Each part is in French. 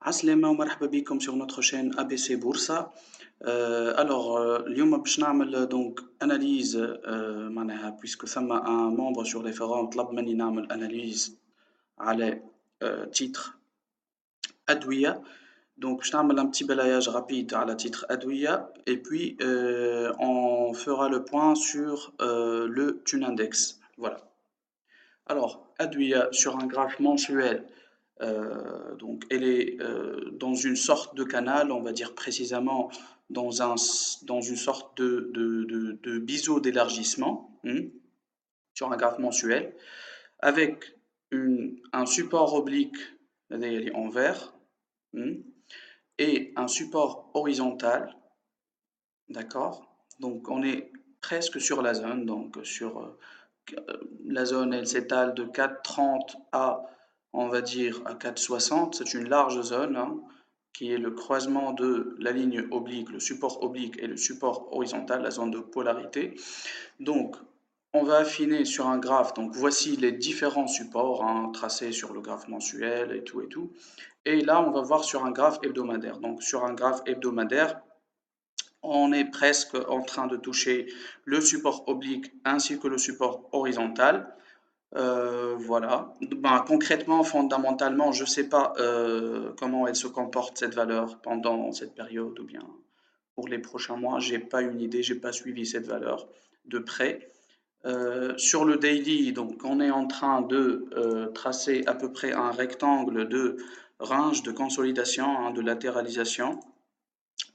عسلامة ومرحبا بكم sur notre chaîne ABC Boursa. اليوم باش نعمل donc analyse معناها puisque ثم un membre sur les forums طلب مني نعمل analyse على titre أدوية. Donc باش نعمل un petit balayage rapide على titre أدوية et puis on fera le point sur le Thune Index. Voilà. Alors, Adouya sur un graphe mensuel, donc elle est dans une sorte de canal, on va dire précisément dans une sorte de biseau d'élargissement, sur un graphe mensuel, avec un support oblique en vert, et un support horizontal, d'accord? Donc on est presque sur la zone, donc sur la zone, elle s'étale de 4,30 à, on va dire, à 4,60. C'est une large zone, qui est le croisement de la ligne oblique, le support oblique et le support horizontal, la zone de polarité. Donc, on va affiner sur un graphe. Donc, voici les différents supports tracés sur le graphe mensuel et tout et tout. Et là, on va voir sur un graphe hebdomadaire. Donc, sur un graphe hebdomadaire, on est presque en train de toucher le support oblique ainsi que le support horizontal. Voilà. Concrètement, fondamentalement, je ne sais pas comment elle se comporte cette valeur pendant cette période ou bien pour les prochains mois. J'ai pas une idée, j'ai pas suivi cette valeur de près. Sur le daily, donc on est en train de tracer à peu près un rectangle de range de consolidation, de latéralisation,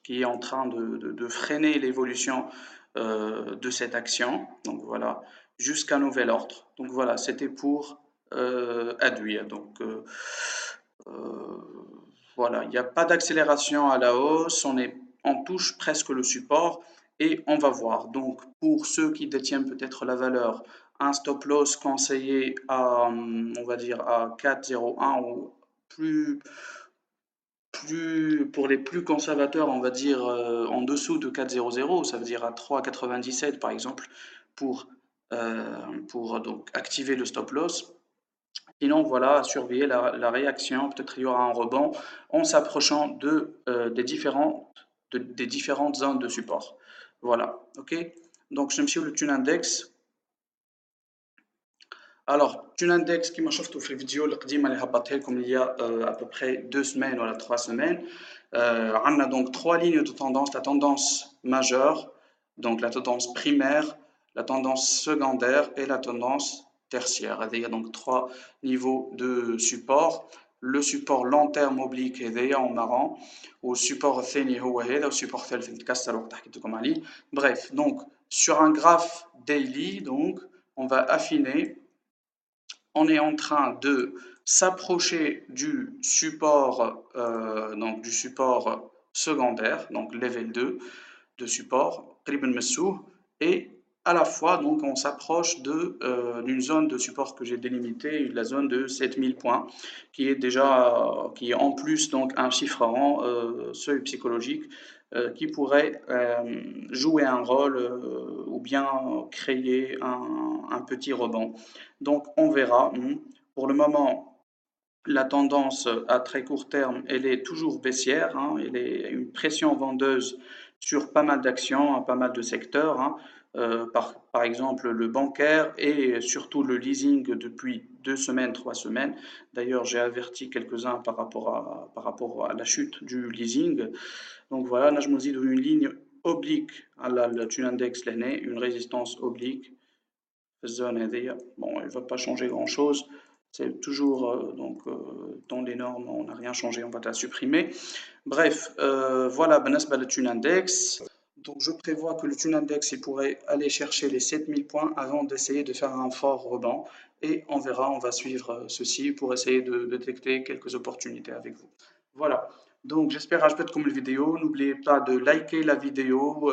qui est en train de freiner l'évolution de cette action. Donc voilà, jusqu'à nouvel ordre. Donc voilà, c'était pour Adouya. Donc voilà, il n'y a pas d'accélération à la hausse, on touche presque le support et on va voir. Donc pour ceux qui détiennent peut-être la valeur, un stop loss conseillé à, on va dire, à 4,01 ou pour les plus conservateurs, on va dire en dessous de 4,00, ça veut dire à 3,97 par exemple, pour, donc activer le stop loss. Sinon, voilà, à surveiller la réaction, peut-être il y aura un rebond en s'approchant des différentes zones de support. Voilà, ok. Donc, je me suis le Thune Index. Alors, Thune Index, qui m'a شفتوا في الفيديو القديمة اللي هبطتها لكم il y a à peu près 2 semaines ou 3 semaines. On a donc 3 lignes de tendance, la tendance majeure, donc la tendance primaire, la tendance secondaire et la tendance tertiaire. Il y a donc 3 niveaux de support. Le support long terme oblique est en marron, ou support الثاني هو هذا والsupport الثالث اللي تكسر وقت حكيت لكم عليه. Bref, donc sur un graphe daily, donc on va affiner. On est en train de s'approcher du support, donc du support secondaire, donc level 2 de support, et à la fois donc on s'approche d'une zone de support que j'ai délimitée, la zone de 7000 points, qui est en plus donc un chiffre rang, seuil psychologique, qui pourrait jouer un rôle ou bien créer un petit rebond. Donc on verra. Pour le moment, la tendance à très court terme, elle est toujours baissière. Elle est une pression vendeuse sur pas mal d'actions, pas mal de secteurs. Par exemple le bancaire et surtout le leasing depuis 2 semaines, 3 semaines. D'ailleurs, j'ai averti quelques-uns par rapport à la chute du leasing. Donc voilà, là je me dis une ligne oblique à la Thune Index l'année, une résistance oblique. Zone bon, elle ne va pas changer grand-chose. C'est toujours dans les normes, on n'a rien changé, on va la supprimer. Bref, voilà, بالنسبة le Thune Index. Donc je prévois que le Thune Index il pourrait aller chercher les 7000 points avant d'essayer de faire un fort rebond. Et on verra, on va suivre ceci pour essayer de détecter quelques opportunités avec vous. Voilà. Donc j'espère que comme la vidéo. N'oubliez pas de liker la vidéo,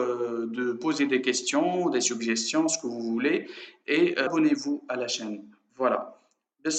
de poser des questions, des suggestions, ce que vous voulez. Et abonnez-vous à la chaîne. Voilà.